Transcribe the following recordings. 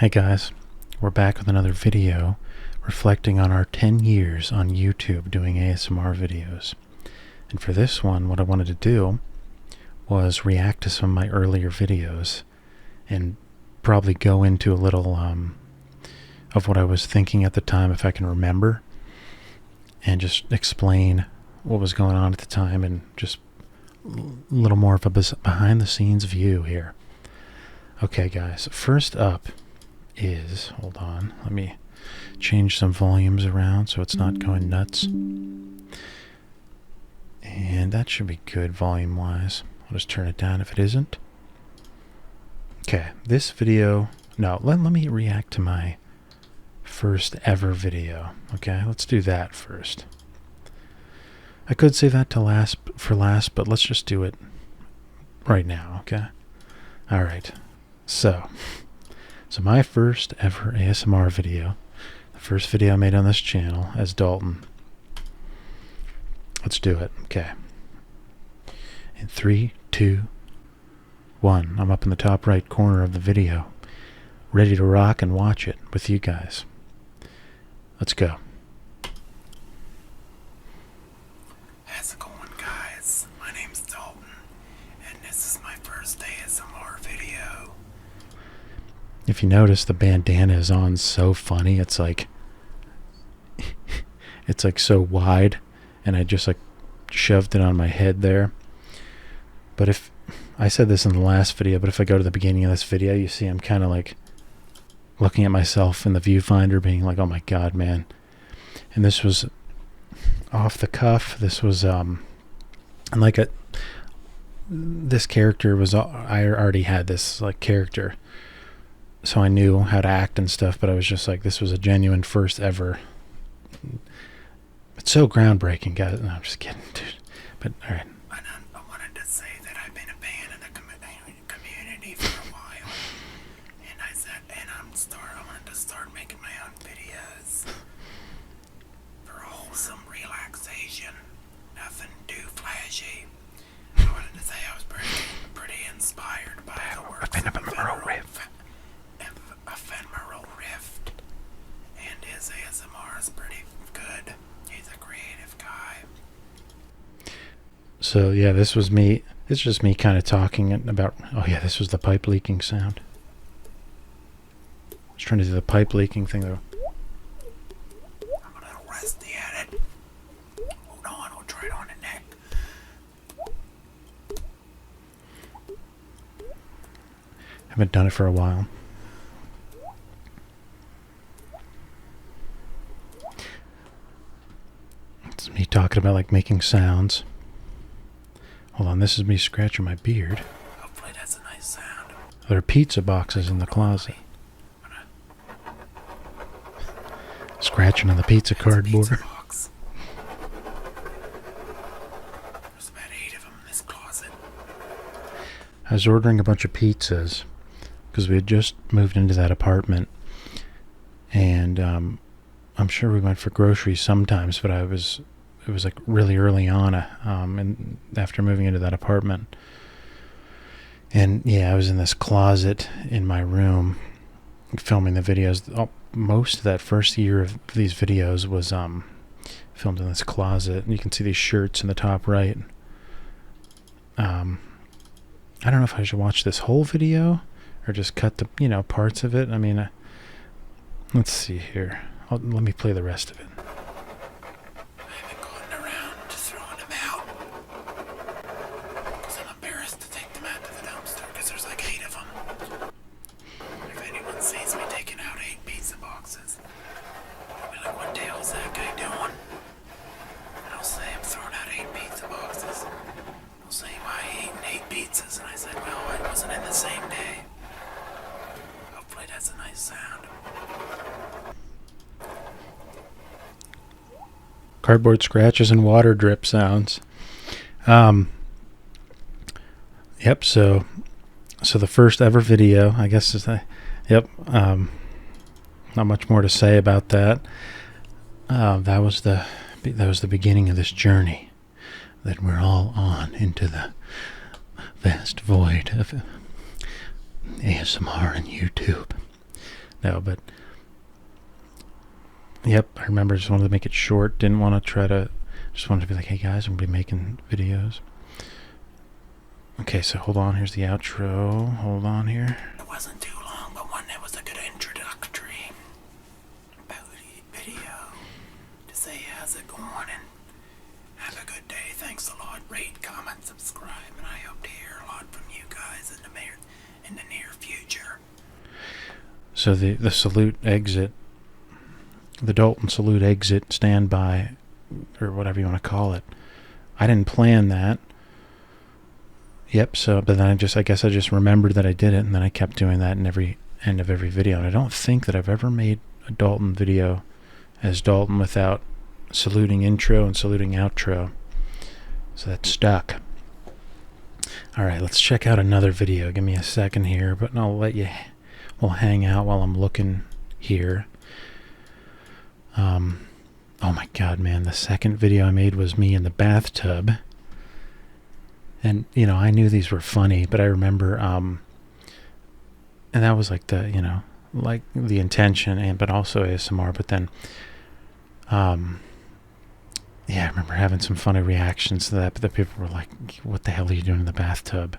Hey guys, we're back with another video reflecting on our 10 years on YouTube doing ASMR videos. And for this one, what I wanted to do was react to some of my earlier videos and probably go into a little of what I was thinking at the time, if I can remember, and just explain what was going on at the time and just a little more of a behind the scenes view here. Okay guys, first up is, hold on, let me change some volumes around so it's not going nuts. And that should be good volume wise. I'll just turn it down if it isn't. Okay, this video, no, let me react to my first ever video. Okay, let's do that first. I could save that to for last, but let's just do it right now, okay? Alright, so my first ever ASMR video, the first video I made on this channel as Dalton. Let's do it. Okay. In 3, 2, 1. I'm up in the top right corner of the video, ready to rock and watch it with you guys. Let's go. How's it going, guys? My name's Dalton, and this is my first ASMR video. If you notice, the bandana is on so funny. It's like it's like so wide, and I just like shoved it on my head there. But if I said this in the last video, but if I go to the beginning of this video, you see I'm kind of like looking at myself in the viewfinder being like, oh my god, man. And this was off the cuff. This was and like this character was, I already had this like character, so I knew how to act and stuff, but I was just like, this was a genuine first ever. It's so groundbreaking, guys. No, I'm just kidding, dude. But alright. I wanted to say that I've been a fan of the community for a while, and I wanted to start making my own videos for wholesome relaxation, nothing too flashy. I wanted to say I was pretty inspired by the works of Ephemeral Rift, and his ASMR is pretty good. He's a creative guy. So yeah, this was me. It's just me kind of talking about, oh yeah, this was the pipe leaking sound. I was trying to do the pipe leaking thing though. I'm a little rusty at it. Hold on, I'll try it on the neck. Haven't done it for a while. It's me talking about like making sounds. Hold on, this is me scratching my beard. Hopefully that's a nice sound. There are pizza boxes in the closet. Scratching on the pizza cardboard. Pizza box. There's about 8 of them in this closet. I was ordering a bunch of pizzas because we had just moved into that apartment, and I'm sure we went for groceries sometimes, but it was like really early on, and after moving into that apartment. And yeah, I was in this closet in my room filming the videos. Most of that first year of these videos was filmed in this closet. And you can see these shirts in the top right. I don't know if I should watch this whole video or just cut the parts of it. I mean, let's see here. Let me play the rest of it. I haven't gone around throwing them out because I'm embarrassed to take them out to the dumpster because there's like 8 of them. If anyone sees me taking out 8 pizza boxes, they'll be like, what the hell is that guy doing? And I'll say I'm throwing out 8 pizza boxes. They'll say, why are you eating 8 pizzas? And I said, well, it wasn't in the same day. Hopefully that's a nice sound. Cardboard scratches and water drip sounds. Yep. So the first ever video, I guess is that. Yep. Not much more to say about that. That was the beginning of this journey that we're all on into the vast void of ASMR and YouTube. No, but yep, I remember. Just wanted to make it short. Didn't want to try to. Just wanted to be like, hey guys, I'm gonna be making videos. Okay, so hold on. Here's the outro. Hold on here. It wasn't too long, but one that was a good introductory video to say how's it going and have a good day. Thanks a lot. Rate, comment, subscribe, and I hope to hear a lot from you guys in the near future. So the salute exit, the Dalton salute exit standby, or whatever you want to call it. I didn't plan that. Yep. So, but then I guess I just remembered that I did it, and then I kept doing that in every end of every video. And I don't think that I've ever made a Dalton video as Dalton without saluting intro and saluting outro. So that's stuck. All right, let's check out another video. Give me a second here, but I'll let you. We'll hang out while I'm looking here. Oh my God, man! The second video I made was me in the bathtub. And, you know, I knew these were funny, but I remember, and that was like the, you know, like the intention, but also ASMR. But then, yeah, I remember having some funny reactions to that. But the people were like, what the hell are you doing in the bathtub?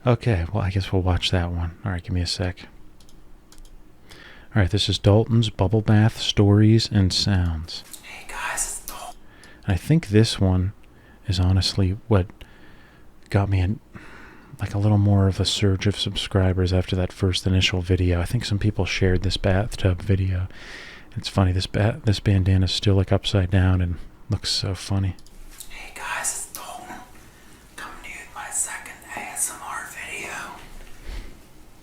Okay, well, I guess we'll watch that one. All right, give me a sec. All right, this is Dalton's Bubble Bath Stories and Sounds. Hey guys, it's Dalton. And I think this one is honestly what got me like a little more of a surge of subscribers after that first initial video. I think some people shared this bathtub video. It's funny, this bandana is still like upside down and looks so funny. Hey guys, it's Dalton. Coming to you with my second ASMR video.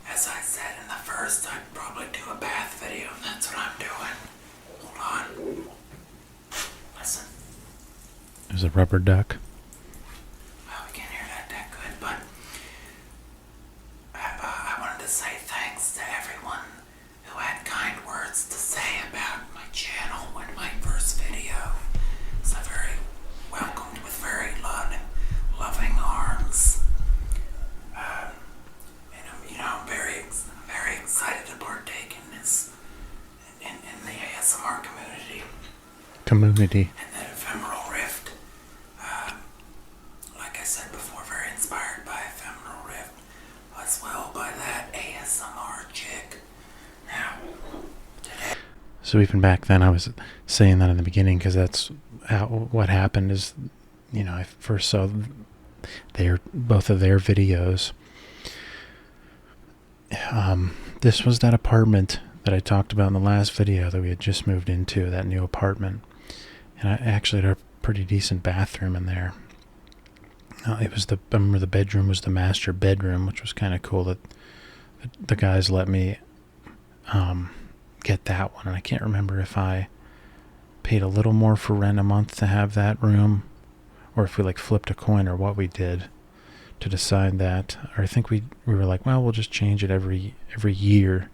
As I said in the first, I'd probably do a bath video, and that's what I'm doing. Hold on. Listen. There's a rubber duck. Well, we can't hear that good, but I wanted to say thanks to everyone who had kind words to say about my channel when my first video. So very welcomed with very loving arms. And I'm very excited to partake in this, in the ASMR community. And that ephemeral rift. Like I said before, very inspired by ephemeral rift, as well by that ASMR chick. Now, today. So even back then, I was saying that in the beginning because that's what happened. Is, you know, I first saw both of their videos. This was that apartment that I talked about in the last video that we had just moved into, that new apartment. And I actually had a pretty decent bathroom in there. I remember the bedroom was the master bedroom, which was kind of cool that the guys let me get that one. And I can't remember if I paid a little more for rent a month to have that room, or if we like flipped a coin, or what we did to decide that. Or I think we were like, well, we'll just change it every year.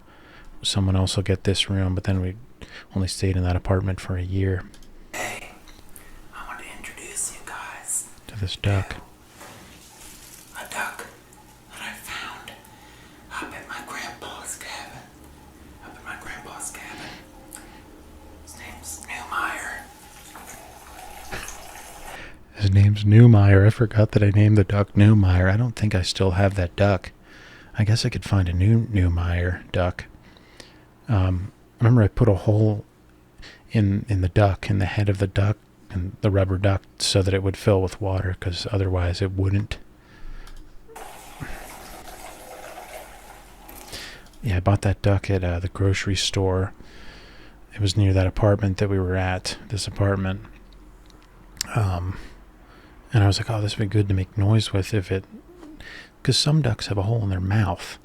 Someone else will get this room, but then we only stayed in that apartment for a year. Hey, I want to introduce you guys To this duck. a duck that I found up at my grandpa's cabin. His name's Newmeyer. His name's Newmeyer. I forgot that I named the duck Newmeyer. I don't think I still have that duck. I guess I could find a new Newmeyer duck. I remember I put a hole in the duck, in the head of the duck, and the rubber duck, so that it would fill with water, because otherwise it wouldn't. Yeah, I bought that duck at the grocery store. It was near that apartment that we were at, this apartment. And I was like, oh, this would be good to make noise with if it... Because some ducks have a hole in their mouth,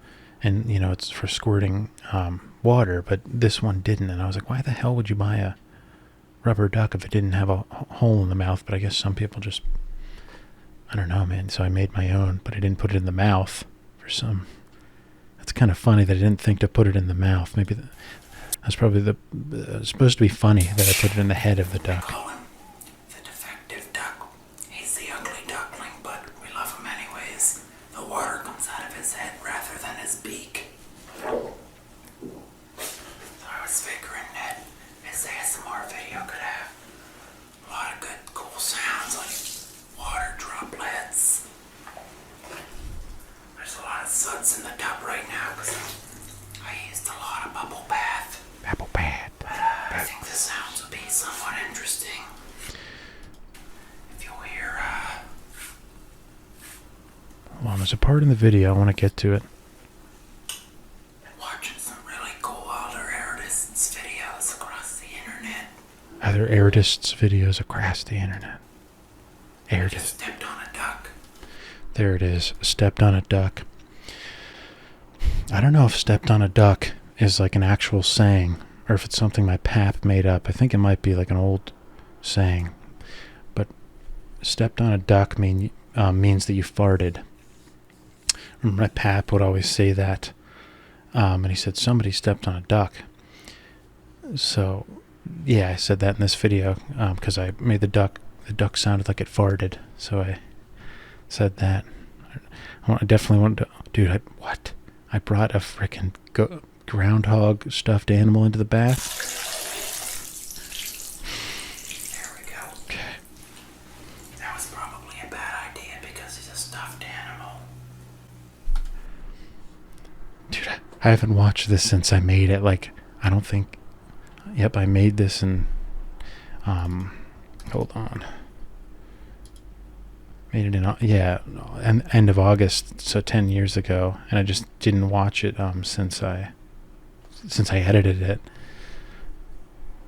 and, you know, it's for squirting water, but this one didn't. And I was like, why the hell would you buy a rubber duck if it didn't have a hole in the mouth? But I guess some people just... I don't know, man. So I made my own, but I didn't put it in the mouth for some... It's kind of funny that I didn't think to put it in the mouth. Maybe that's probably supposed to be funny that I put it in the head of the duck. Call him the defective duck. He's the ugly duckling, but we love him anyways. The water comes out of his head rather than his beak. tub right now because I used a lot of bubble bath. Bubble bath. But I think the sounds will be somewhat interesting. If you'll hear, Hold on, there's a part in the video, I want to get to it. watching some really cool other artists' videos across the internet. Other artists' videos across the internet. Artist. Stepped on a duck. There it is. Stepped on a duck. I don't know if stepped on a duck is like an actual saying or if it's something my pap made up. I think it might be like an old saying. But stepped on a duck means that you farted. My pap would always say that. And he said, somebody stepped on a duck. So, yeah, I said that in this video because I made the duck sounded like it farted. So I said that. I definitely wanted to... Dude, what? I brought a frickin' groundhog stuffed animal into the bath? There we go. Okay. That was probably a bad idea because he's a stuffed animal. Dude, I haven't watched this since I made it. Like, I don't think... Yep, I made this in... hold on. Made it in... Yeah, end of August, so 10 years ago. And I just didn't watch it since I edited it.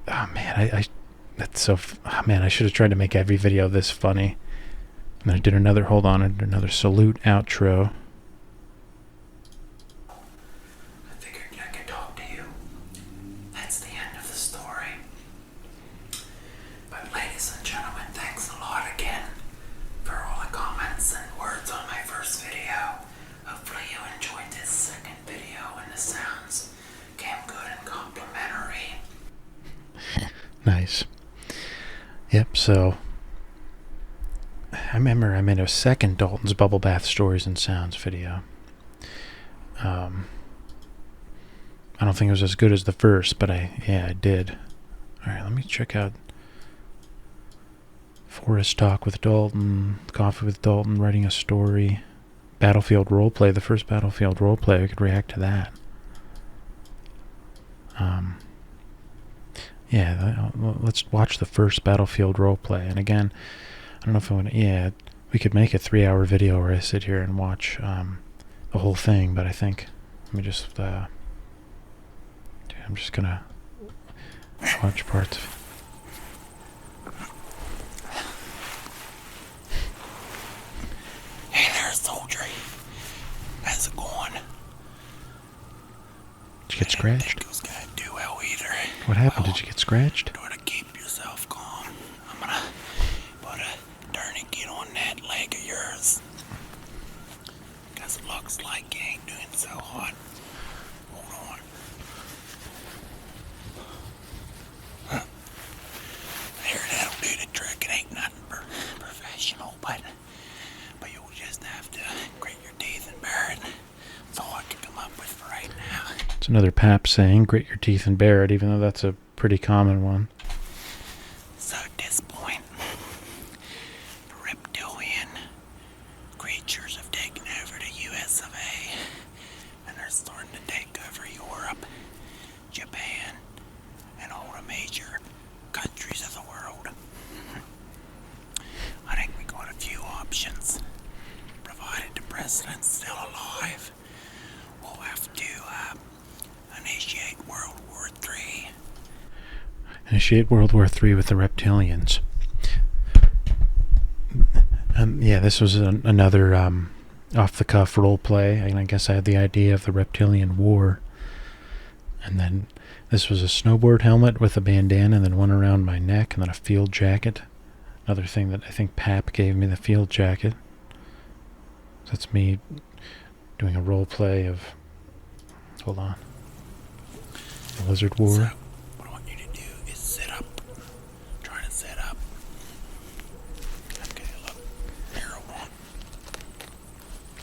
Oh, man, that's so... Oh, man, I should have tried to make every video this funny. And then I did another... Hold on, I did another salute outro. I could talk to you. That's the end of the story. But ladies and gentlemen, thanks a lot again for all the comments and words on my first video. Hopefully you enjoyed this second video and the sounds came good and complimentary. Nice. Yep, so I remember I made a second Dalton's Bubble Bath Stories and Sounds video. I don't think it was as good as the first, but I did. Alright, let me check out Forest Talk with Dalton, Coffee with Dalton, Writing a Story, Battlefield Roleplay, the first Battlefield Roleplay. I could react to that. Yeah, let's watch the first Battlefield Roleplay. And again, I don't know if I want to... Yeah, we could make a 3-hour video where I sit here and watch the whole thing, but I think... Let me just... dude, I'm just gonna watch parts of... Hey there, soldier. How's it going? Did you get scratched? It was gonna do well either. What happened? Did you get scratched? Try to keep yourself calm. I'm gonna put a tourniquet on that leg of yours. Cause it looks like you ain't doing so hot. Hold on. Huh. There, that'll do the trick. It ain't nothing professional, but you'll just have to grit your teeth and bear it. That's all I can come up with for right now. It's another pap saying, grit your teeth and bear it, even though that's a pretty common one. So at this point, reptilian creatures have taken over the US of A, and they're starting to take over Europe, Japan, and all the major countries of the world. I think we got a few options. Provided the president's still alive, we'll have to initiate World War III. Initiate World War III with the reptilians. Yeah, this was another off-the-cuff role play, and I guess I had the idea of the reptilian war. And then this was a snowboard helmet with a bandana and then one around my neck and then a field jacket. Another thing that I think Pap gave me, the field jacket. So that's me doing a role play of... Hold on. The Lizard War. So, what I want you to do is sit up. Try to sit up. Okay, look. Here, hold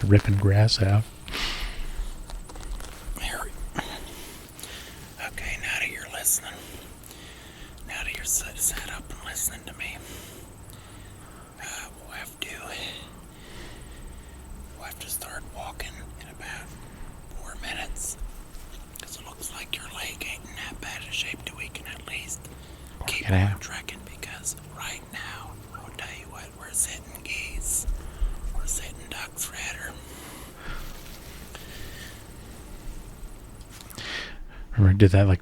on. Ripping grass out. Here. Okay, now that you're listening. Now that you're sat up and listening to me. We'll have to start walking in about Get out. I'm trekking because right now, I'll tell you what, we're sitting geese. We're sitting ducks rather. Remember I did that like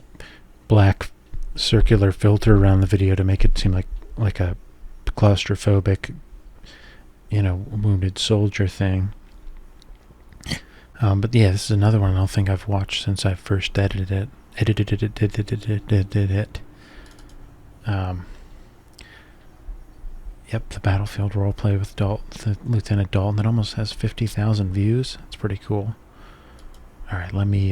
black circular filter around the video to make it seem like a claustrophobic, wounded soldier thing. But yeah, this is another one I don't think I've watched since I first edited it. Yep, the Battlefield roleplay with Lieutenant Dalton. That almost has 50,000 views. That's pretty cool. All right, let me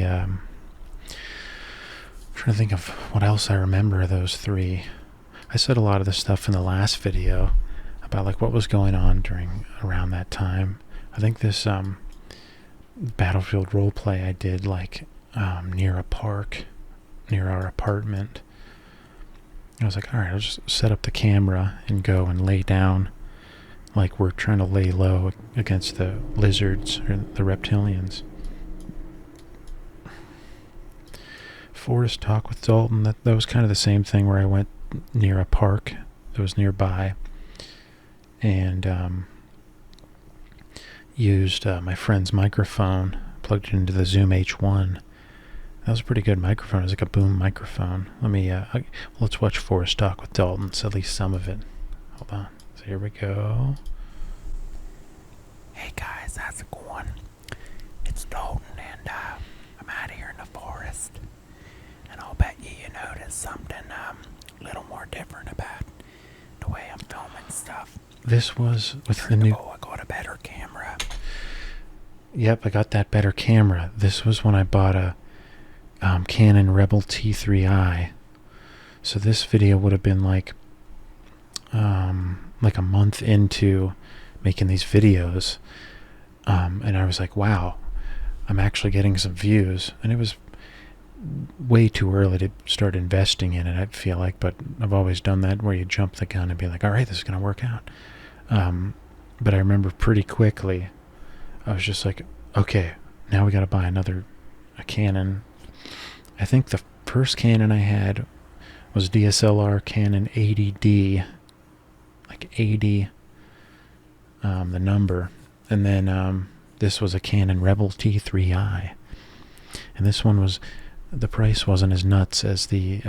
trying to think of what else I remember of those three. I said a lot of the stuff in the last video about like what was going on around that time. I think this Battlefield roleplay I did like near a park, near our apartment. I was like, all right, I'll just set up the camera and go and lay down like we're trying to lay low against the lizards or the reptilians. Forest talk with Dalton, that was kind of the same thing where I went near a park that was nearby and used my friend's microphone, plugged it into the Zoom H1. That was a pretty good microphone. It was like a boom microphone. Let's watch Forest talk with Dalton. It's at least some of it. Hold on. So here we go. Hey guys, how's it going? It's Dalton and I'm out here in the forest. And I'll bet you notice something a little more different about the way I'm filming stuff. This was with the new... I got a better camera. Yep, I got that better camera. This was when I bought a Canon Rebel T3i. So this video would have been like a month into making these videos. And I was like, wow, I'm actually getting some views. And it was way too early to start investing in it, I feel like, but I've always done that where you jump the gun and be like, all right, this is going to work out. But I remember pretty quickly, I was just like, okay, now we got to buy a Canon. I think the first Canon I had was DSLR Canon 80D, like 80, the number. And then this was a Canon Rebel T3i. And this one was, the price wasn't as nuts as the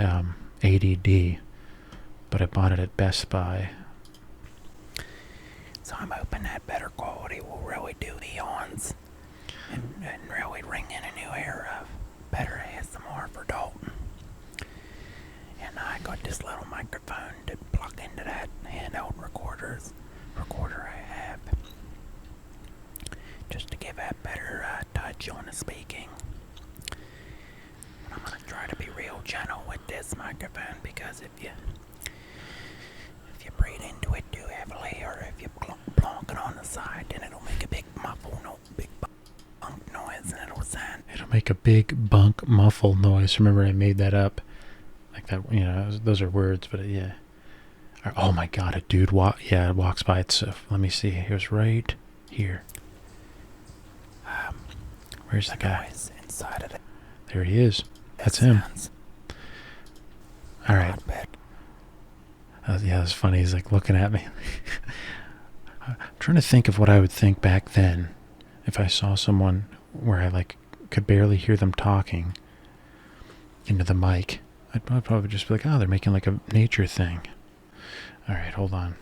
80D, but I bought it at Best Buy. So I'm hoping that better quality will really do the ons and really ring in a new era of better ASMR for Dalton. And I got this little microphone to plug into that handheld recorder I have, just to give that better touch on the speaking. I'm going to try to be real gentle with this microphone because if you breathe into it too heavily or if you plonk it on the side, then it'll make a big big bunk noise and it'll sound. It'll make a big bunk muffle noise. Remember I made that up. Like that, those are words, but yeah. Oh my god, a dude walks by itself. Let me see. He was right here. Where's the guy? Inside of it. There he is. That's him. All right. Yeah, that's funny. He's like looking at me. I'm trying to think of what I would think back then if I saw someone where I like could barely hear them talking into the mic. I'd probably just be like, oh, they're making like a nature thing. All right, hold on.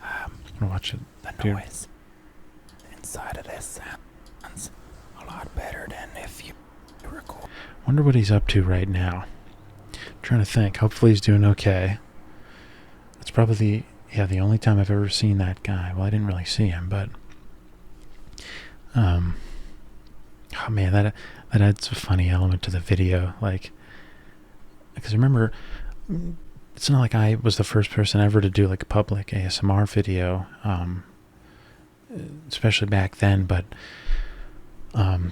I'm gonna watch it. The noise inside of this sounds a lot better than if you record. Wonder what he's up to right now. I'm trying to think. Hopefully he's doing okay. It's probably the only time I've ever seen that guy. Well, I didn't really see him, but oh man, that adds a funny element to the video. Like, because remember, it's not like I was the first person ever to do like a public ASMR video, especially back then, but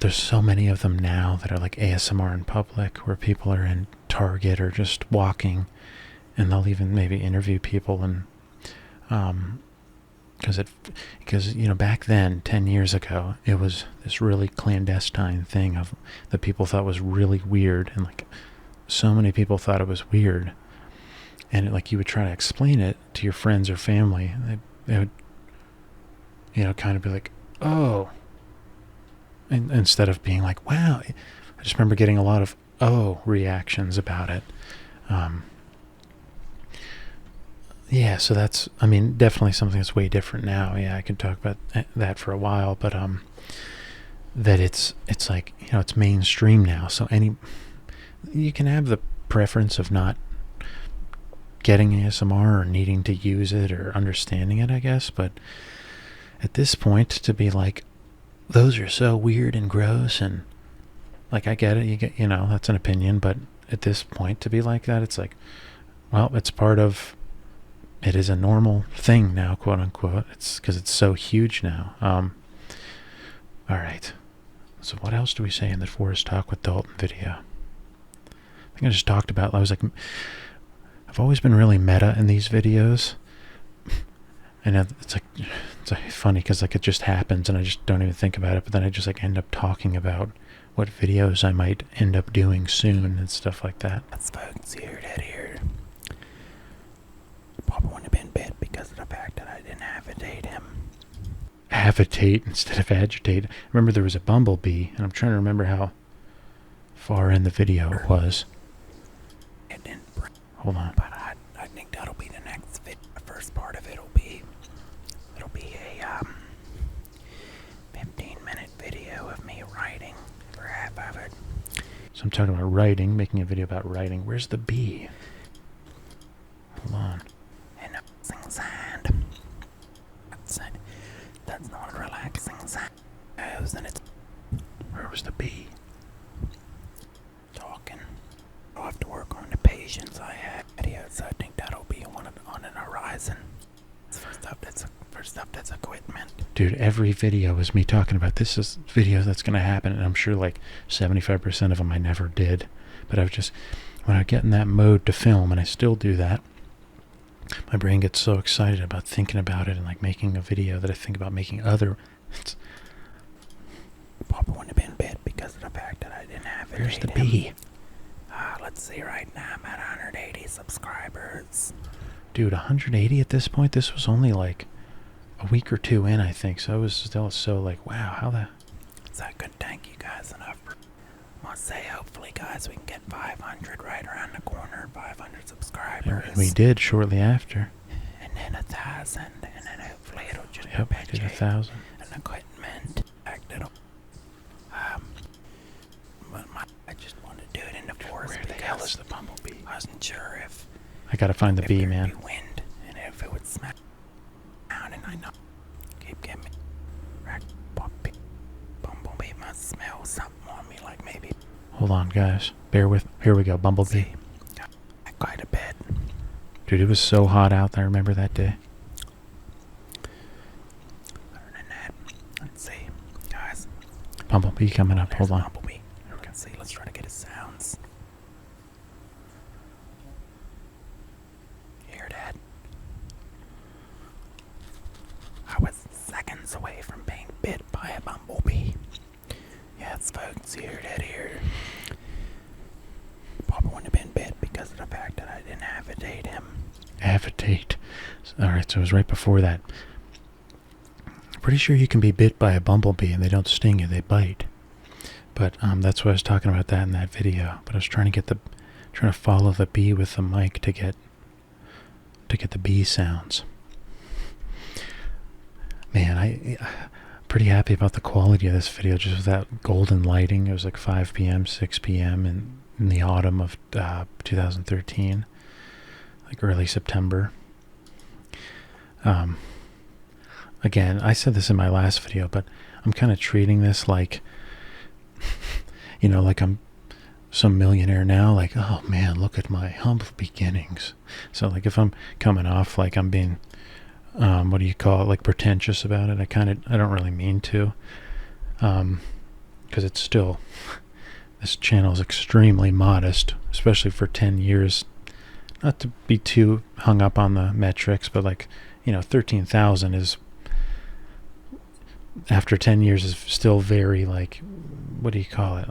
there's so many of them now that are like ASMR in public where people are in Target or just walking and they'll even maybe interview people and because back then 10 years ago it was this really clandestine thing that people thought was really weird, and like so many people thought it was weird and like you would try to explain it to your friends or family, they would, you know, kind of be like, oh, and instead of being like, wow. I just remember getting a lot of oh reactions about it. Yeah, so that's, I mean, definitely something that's way different now. Yeah, I could talk about that for a while, but that it's like, you know, it's mainstream now. So you can have the preference of not getting ASMR or needing to use it or understanding it, I guess, but at this point to be like, those are so weird and gross, and like, I get it, you know, that's an opinion, but at this point to be like that, it's like, well, it's part of, it is a normal thing now, quote unquote. It's because it's so huge now. All right. So what else do we say in the Forest Talk with Dalton video? I think I just talked about, I was like, I've always been really meta in these videos. And it's like funny because like it just happens and I just don't even think about it. But then I just like end up talking about what videos I might end up doing soon and stuff like that. That's folks here, that here. Probably wouldn't have been bit because of the fact that I didn't agitate him. Agitate instead of agitate. I remember there was a bumblebee, and I'm trying to remember how far in the video it was. It didn't. Hold on. But I think that'll be the next video. The first part of it'll be a 15-minute video of me writing for half of it. So I'm talking about writing, making a video about writing. Where's the bee? Hold on. And relaxing sound. That's not a relaxing sound. And it's Where was the bee? talking. I'll have to work on the patience I have. So I think that'll be on an horizon. For stuff that's equipment. Dude, every video is me talking about this is video that's going to happen, and I'm sure like 75% of them I never did. But I was just, when I get in that mode to film, and I still do that, my brain gets so excited about thinking about it and like making a video that I think about making other. Probably wouldn't have been bit because of the fact that I didn't have it. Where's the bee? Let's see, right now I'm at 180 subscribers. Dude, 180 at this point? This was only like a week or two in, I think. So I was still so like, wow, how the... So I couldn't thank you guys enough. I want to say, hopefully, guys, we can get 500 right around the corner, 500 subscribers. And we did shortly after. And then 1,000, and then hopefully it'll just Yep, we did 1,000. And equipment. It'll, but I just wanted to do it in the forest. Where the hell is the bumblebee? I wasn't sure if... I gotta find the bee, man. If wind, and if it would smack down, and I know... Keep getting me... Bumblebee must smell something on me, like maybe... Hold on, guys. Bear with... Here we go, bumblebee. See, quite a bit. Dude, it was so hot out there. I remember that day. Other than that, let's see, guys. Bumblebee coming up. There's Hold on. Bumblebee. Let's see. Let's try to get his sounds. Hear that? I was seconds away from being bit by a bumblebee. Yes, folks, hear that here. Probably wouldn't have been bit because of the fact that I didn't agitate him. Agitate. Alright, so it was right before that. Pretty sure you can be bit by a bumblebee and they don't sting you, they bite. But that's why I was talking about that in that video. But I was trying to follow the bee with the mic to get the bee sounds. Man, I'm pretty happy about the quality of this video, just with that golden lighting. It was like 5 p.m., 6 p.m. in the autumn of 2013, like early September. Again, I said this in my last video, but I'm kind of treating this like, you know, like I'm some millionaire now, like, oh man, look at my humble beginnings. So like if I'm coming off like I'm being, what do you call it, like pretentious about it, I don't really mean to, because it's still, this channel is extremely modest, especially for 10 years. Not to be too hung up on the metrics, but like, you know, 13,000 is, after 10 years, is still very, like, what do you call it?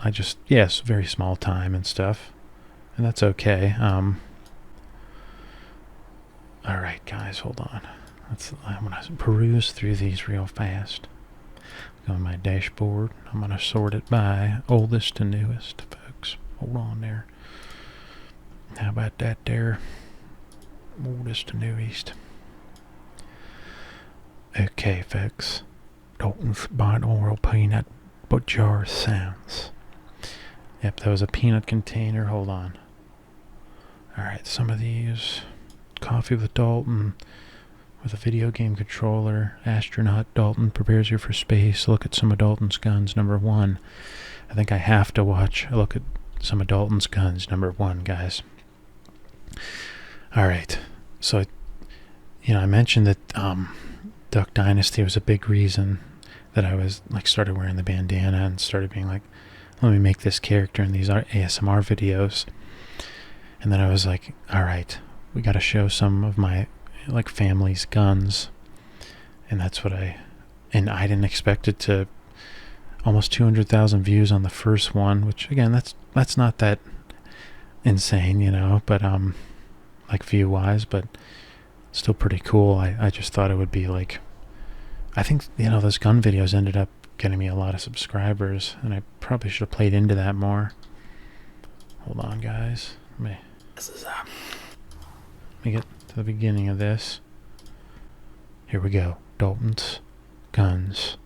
Yes, very small time and stuff. And that's okay. Alright, guys, hold on. I'm going to peruse through these real fast. Go on my dashboard. I'm going to sort it by oldest to newest, folks. Hold on there. How about that there? Oldest to newest. Okay, folks. Dalton's binaural peanut jar sounds. Yep, that was a peanut container. Hold on. Alright, some of these. Coffee with Dalton. With a video game controller. Astronaut Dalton prepares you for space. Look at some of Dalton's guns. Number 1. I think I have to watch. Look at some of Dalton's guns. Number 1, guys. Alright. So, I mentioned that Duck Dynasty was a big reason that I was started wearing the bandana and started being like, let me make this character in these ASMR videos. And then I was like, alright, we got to show some of my family's guns. And that's what I didn't expect it to almost 200,000 views on the first one, which again, that's not that insane, but view wise, but still pretty cool. I just thought it would be I think those gun videos ended up getting me a lot of subscribers, and I probably should have played into that more. Hold on, guys. Let me get to the beginning of this. Here we go. Dalton's guns.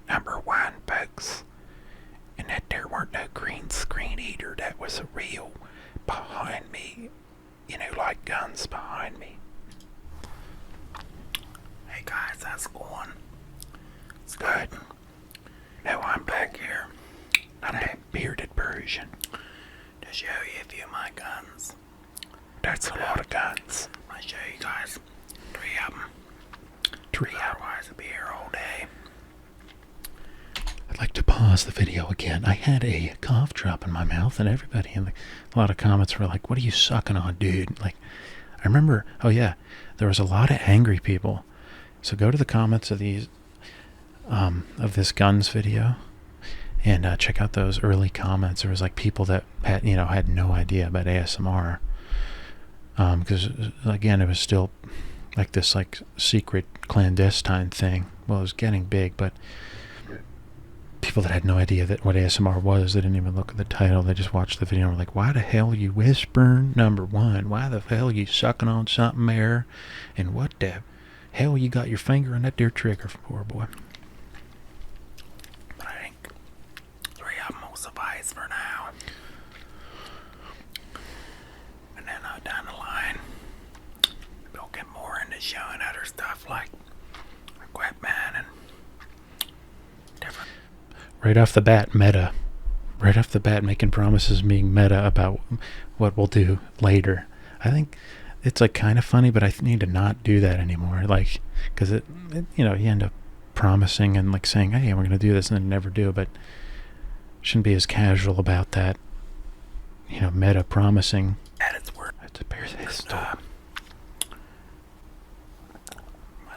Number 1, folks. And that there weren't no green screen either. That was a real behind me. Guns behind me. Hey guys, how's it going? It's good. Now I'm back here. I'm that bearded Persian. To show you a few of my guns. That's a lot of guns. I'll show you guys 3 of them. 3 of them. Otherwise I'll be here all day. I'd like to pause the video again. I had a cough drop in my mouth, and everybody in a lot of comments were like, what are you sucking on, dude? I remember, oh yeah, there was a lot of angry people. So go to the comments of these, of this guns video, and check out those early comments. There was people that had, had no idea about ASMR. Because again, it was still this secret clandestine thing. Well, it was getting big, but people that had no idea what ASMR was, they didn't even look at the title. They just watched the video and were like, why the hell are you whispering? Number 1, why the hell are you sucking on something there? And what the hell you got your finger on that there trigger for, boy? But I think 3 of them will suffice for now. And then down the line, we'll get more into showing other stuff like equipment and different. Right off the bat, meta. Right off the bat, making promises, being meta about what we'll do later. I think it's kind of funny, but I need to not do that anymore. Because it you end up promising and saying, hey, we're going to do this, and then never do. But shouldn't be as casual about that. Meta promising. At its worth. It's a pistol. I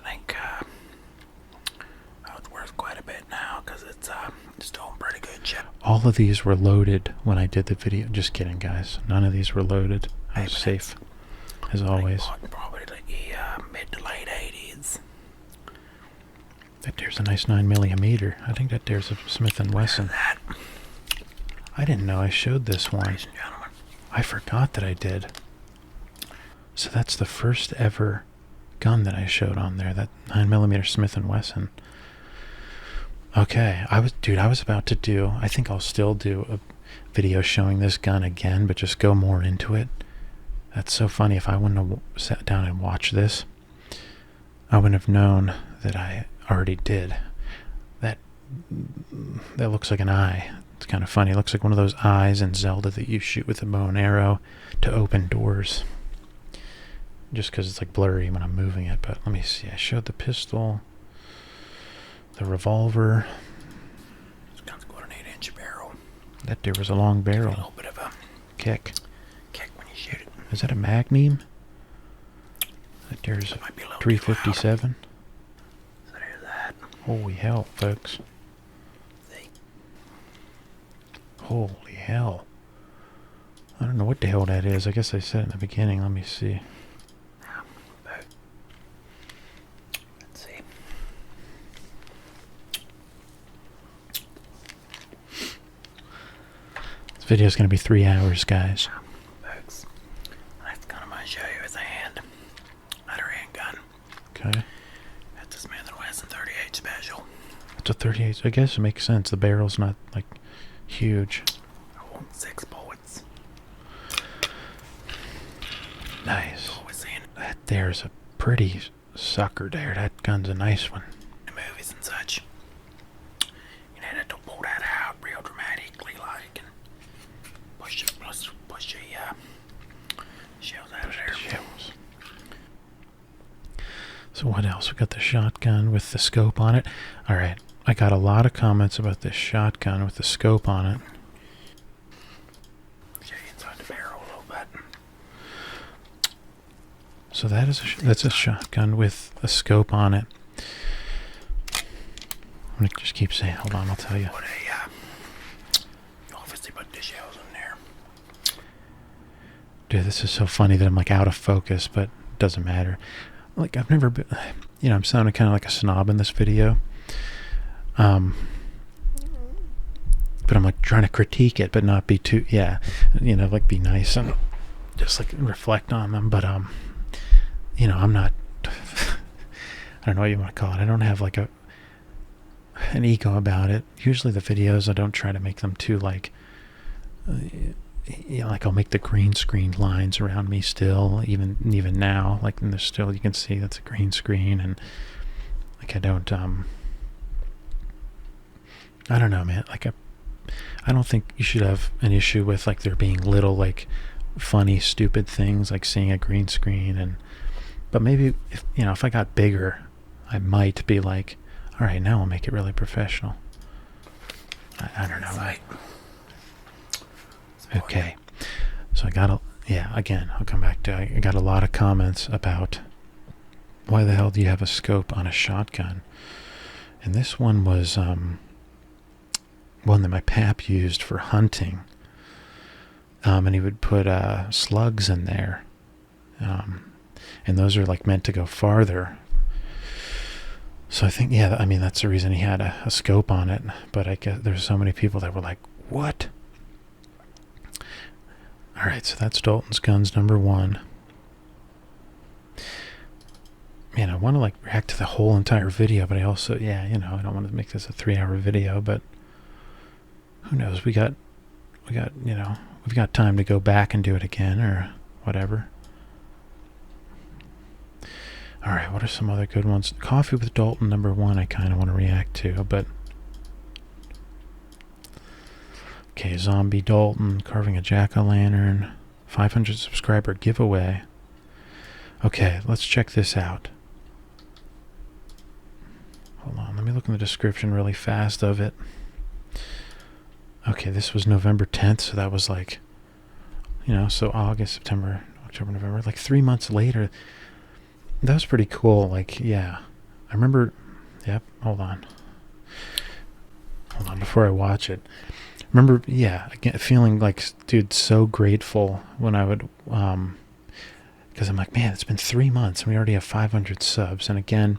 think it's worth quite a bit now because it's still in pretty good shape. All of these were loaded when I did the video. Just kidding, guys. None of these were loaded. I was safe, as always. Probably the mid to late 80s. That there's a nice 9mm. I think that there's a Smith & Wesson. I didn't know I showed this one. Ladies and gentlemen. I forgot that I did. So that's the first ever gun that I showed on there. That 9mm Smith & Wesson. Okay, I was about to do, I think I'll still do a video showing this gun again, but just go more into it. That's so funny. If I wouldn't have sat down and watched this, I wouldn't have known that I already did. That looks like an eye. It's kind of funny. It looks like one of those eyes in Zelda that you shoot with a bow and arrow to open doors. Just because it's blurry when I'm moving it. But let me see. I showed the pistol. The revolver. This gun's got an 8-inch barrel. That there was a long barrel. A little bit of a kick when you shoot it. Is that a Magnum? That there's a 357. So there's that. Holy hell, folks. See? Holy hell. I don't know what the hell that is. I guess I said it in the beginning. Let me see. video's going to be 3 hours, guys. Folks, that's kind of my show you is a handgun. Okay. That's a Smith & Wesson 38 special. It's a 38. I guess it makes sense. The barrel's not, like, huge. I want 6 bullets. Nice. Always seeing That there's a pretty sucker there. That gun's a nice one. in movies and such. You know, they have to pull that out real dramatically, like, and push the shells out of there. Shells. So what else? We got the shotgun with the scope on it. All right. I got a lot of comments about this shotgun with the scope on it. Show you inside the barrel a little bit. So that is that's a shotgun with a scope on it. I'm gonna just keep saying. Hold on, I'll tell you. What you obviously put the shells in there. Dude, this is so funny that I'm like out of focus, but it doesn't matter. Like I've never been, I'm sounding kind of like a snob in this video. But I'm like trying to critique it, but not be too, like be nice and just like reflect on them. But, I'm not, I don't know what you want to call it. I don't have like an ego about it. Usually the videos, I don't try to make them too like, like I'll make the green screen lines around me still, even now, like and there's still, you can see that's a green screen, and like I don't, I don't know, man. Like I don't think you should have an issue with like there being little like funny, stupid things like seeing a green screen, but maybe if I got bigger, I might be like, all right, now I'll make it really professional. I don't know. Like, okay, so again, I'll come back to, I got a lot of comments about why the hell do you have a scope on a shotgun, and this one was one that my pap used for hunting, and he would put slugs in there, and those are like meant to go farther. So I think, that's the reason he had a scope on it. But I guess there's so many people that were like, what? All right, so that's Dalton's Guns number 1. Man, I want to like react to the whole entire video, but I also, I don't want to make this a 3-hour video, but who knows? We've got time to go back and do it again or whatever. All right, what are some other good ones? Coffee with Dalton number 1 I kind of want to react to, but okay, Zombie Dalton carving a jack-o'-lantern, 500 subscriber giveaway. Okay, let's check this out. Hold on, let me look in the description really fast of it. Okay, this was November 10th, so that was like, so August, September, October, November, like 3 months later. That was pretty cool. Like, I remember, hold on before I watch it. Remember, again, feeling like, dude, so grateful when I would, because I'm like, man, it's been 3 months and we already have 500 subs. And again,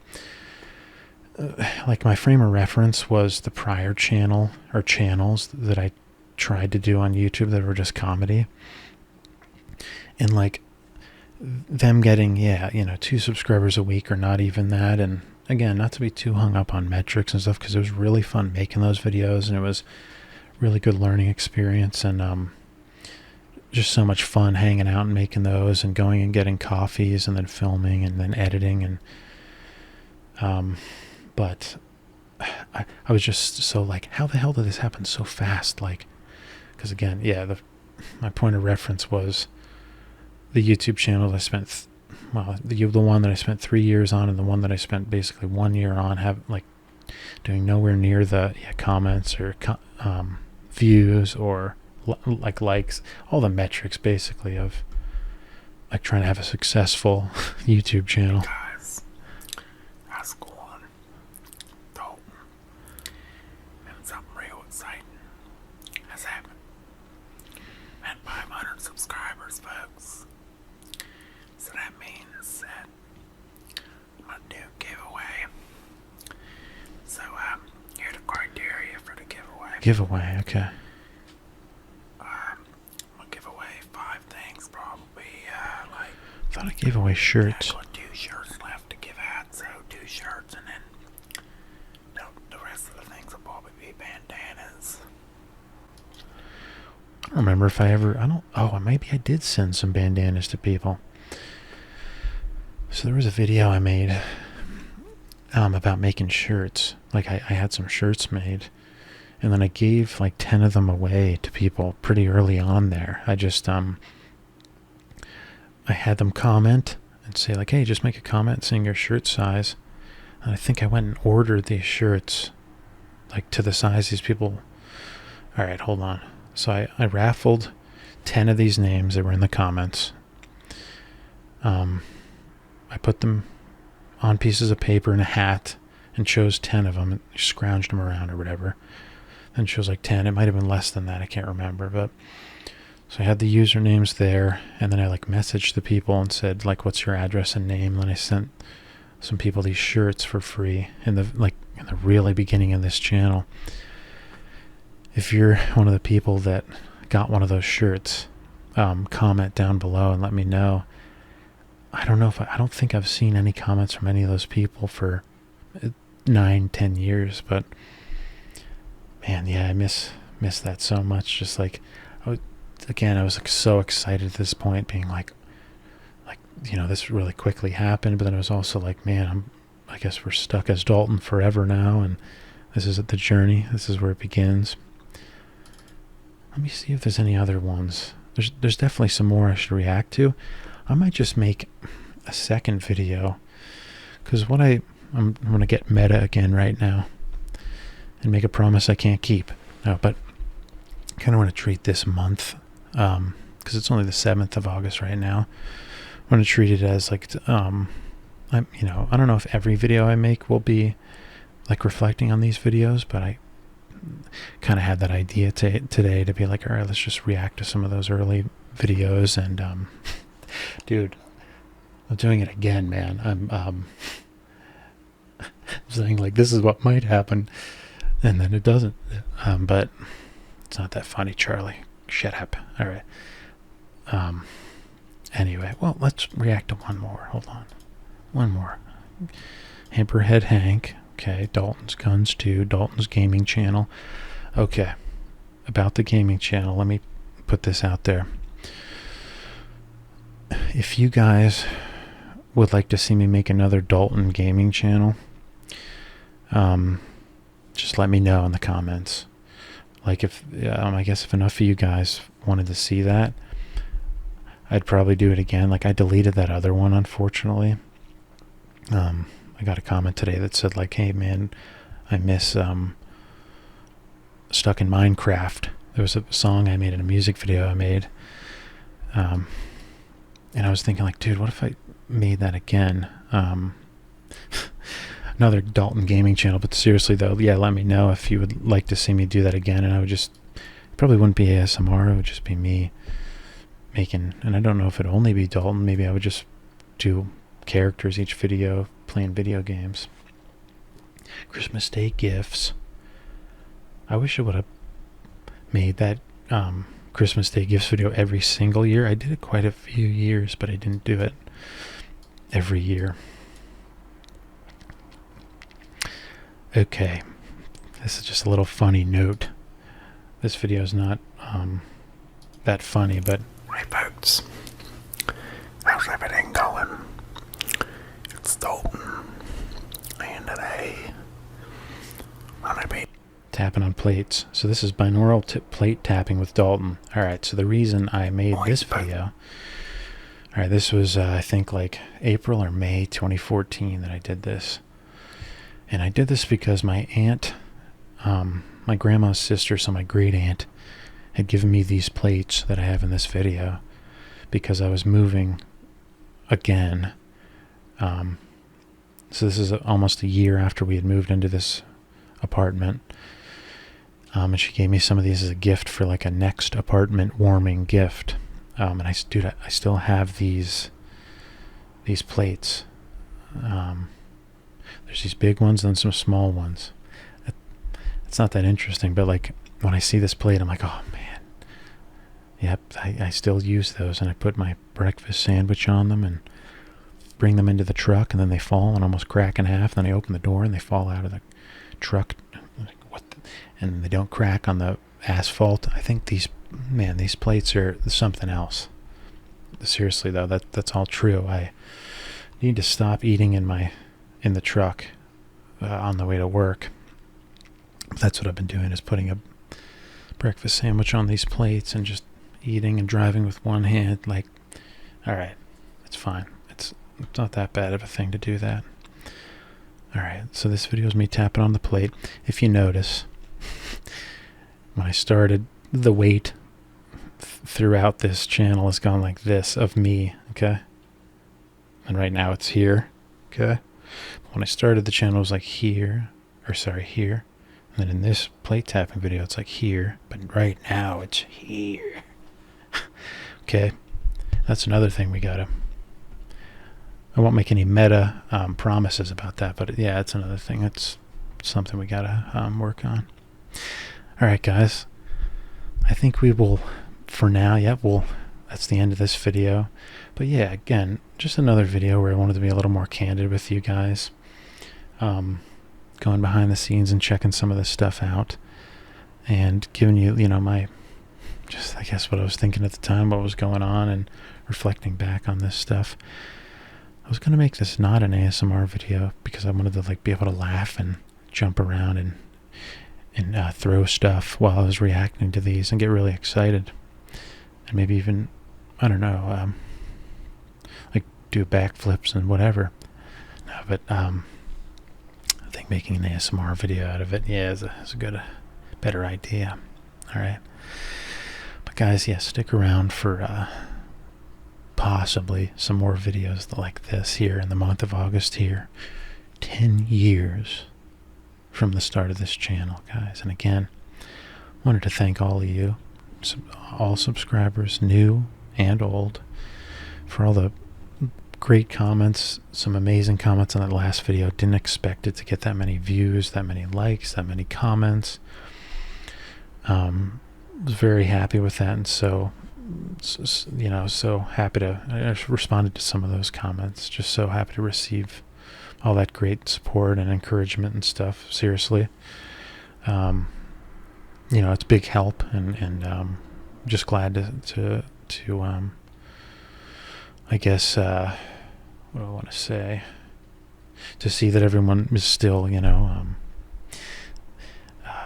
like my frame of reference was the prior channel or channels that I tried to do on YouTube that were just comedy, and like them getting 2 subscribers a week or not even that. And again, not to be too hung up on metrics and stuff, because it was really fun making those videos and it was really good learning experience, and just so much fun hanging out and making those and going and getting coffees and then filming and then editing, and but I was just so like, how the hell did this happen so fast? Like, because again, my point of reference was the YouTube channel that I spent, the one that I spent 3 years on, and the one that I spent basically 1 year on, doing nowhere near the comments or views or likes, all the metrics basically of like trying to have a successful YouTube channel. guys, that's cool. Dalton, and something real exciting has happened. At 500 subscribers, folks. So that means that I'm gonna do a giveaway. So here are the criteria for the giveaway. Giveaway, okay. thought I gave away shirts. I got 2 shirts left to give out, so 2 shirts, and then the rest of the things will probably be bandanas. I don't remember if maybe I did send some bandanas to people. So there was a video I made about making shirts. Like I had some shirts made, and then I gave like 10 of them away to people pretty early on there. I just I had them comment and say like, hey, just make a comment saying your shirt size. And I think I went and ordered these shirts like to the size these people. All right, hold on. So I raffled 10 of these names that were in the comments. I put them on pieces of paper in a hat and chose 10 of them and scrounged them around or whatever. Then chose like 10. It might have been less than that. I can't remember. But so I had the usernames there, and then I like messaged the people and said like, what's your address and name? And then I sent some people these shirts for free in the really beginning of this channel. If you're one of the people that got one of those shirts, comment down below and let me know. I don't think I've seen any comments from any of those people for 9-10 years, but man, yeah, I miss that so much. Just like, I was like so excited at this point, being like, this really quickly happened, but then it was also like, man, I guess we're stuck as Dalton forever now, and this is the journey. This is where it begins. Let me see if there's any other ones. There's definitely some more I should react to. I might just make a second video, because I'm going to get meta again right now and make a promise I can't keep. No, but I kind of want to treat this month, because it's only the 7th of August right now. I want to treat it as like, I don't know if every video I make will be like reflecting on these videos, but I kind of had that idea today to be like, all right, let's just react to some of those early videos. And dude, I'm doing it again, man. I'm saying like, this is what might happen, and then it doesn't. But it's not that funny, Charlie. Shut up. All right. Anyway, well, let's react to one more. Hold on. One more. Hamperhead Hank. Okay. Dalton's Guns 2. Dalton's Gaming Channel. Okay. About the gaming channel, let me put this out there. If you guys would like to see me make another Dalton Gaming Channel, just let me know in the comments. Like I guess if enough of you guys wanted to see that, I'd probably do it again. Like I deleted that other one, unfortunately. I got a comment today that said like, hey man, I miss Stuck in Minecraft. There was a song I made in a music video I made. And I was thinking like, dude, what if I made that again? Another Dalton Gaming Channel. But seriously though, yeah, let me know if you would like to see me do that again. And I would probably wouldn't be ASMR. It would just be me making, and I don't know if it'd only be Dalton. Maybe I would just do characters each video, playing video games. Christmas Day gifts. I wish I would have made that Christmas Day gifts video every single year. I did it quite a few years, but I didn't do it every year. Okay, this is just a little funny note. This video is not that funny, but Hey folks, how's everything going? It's Dalton, and today I'm gonna be tapping on plates. So this is binaural plate tapping with Dalton. Alright, so the reason I made this video, alright, this was I think like April or May 2014 that I did this. And I did this because my aunt, my grandma's sister, so my great aunt, had given me these plates that I have in this video because I was moving again. So this is almost a year after we had moved into this apartment. And she gave me some of these as a gift for like a next apartment warming gift. And I still have these plates. There's these big ones and then some small ones. It's not that interesting, but like when I see this plate, I'm like, oh man. Yep, I still use those, and I put my breakfast sandwich on them, and bring them into the truck, and then they fall and almost crack in half. Then I open the door and they fall out of the truck. And they don't crack on the asphalt. I think these plates are something else. Seriously though, that's all true. I need to stop eating in the truck on the way to work. That's what I've been doing, is putting a breakfast sandwich on these plates and just eating and driving with one hand. Like, all right, it's fine. It's not that bad of a thing to do that. All right, so this video is me tapping on the plate. If you notice, when I started, the weight throughout this channel has gone like this of me, okay? And right now it's here, okay? When I started the channel, it was like here. And then in this plate tapping video, it's like here. But right now, it's here. Okay? That's another thing I won't make any meta promises about that, but yeah, it's another thing. It's something we gotta work on. All right, guys. I think we will, for now, that's the end of this video. But yeah, again, just another video where I wanted to be a little more candid with you guys. Going behind the scenes and checking some of this stuff out. And giving you, my, just I guess what I was thinking at the time, what was going on, and reflecting back on this stuff. I was going to make this not an ASMR video because I wanted to be able to laugh and jump around and throw stuff while I was reacting to these and get really excited. And maybe even, I don't know, do backflips and whatever. No, but I think making an ASMR video out of it, is a better idea. All right. But guys, stick around for possibly some more videos like this here in the month of August here. 10 years from the start of this channel, guys. And again, wanted to thank all of you, all subscribers, new and old, for all the great comments, some amazing comments on that last video. Didn't expect it to get that many views, that many likes, that many comments. Was very happy with that, and so happy to, I responded to some of those comments. Just so happy to receive all that great support and encouragement and stuff. Seriously, it's big help, and just glad to I guess what do I want to say, to see that everyone is still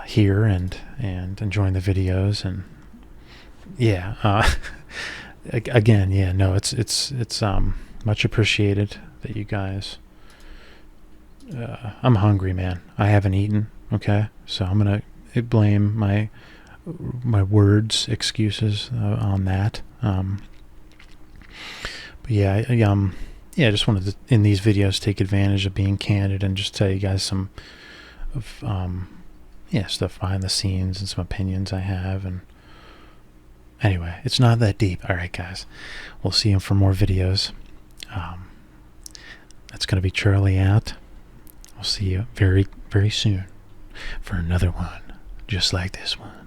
here and enjoying the videos. And again, it's much appreciated that you guys. I'm hungry, man. I haven't eaten. Okay, so I'm gonna blame my words, excuses on that. But I just wanted to, in these videos, take advantage of being candid and just tell you guys some of stuff behind the scenes and some opinions I have. And anyway, it's not that deep. All right, guys, we'll see you for more videos. That's gonna be Charlie out. I'll see you very, very soon for another one just like this one.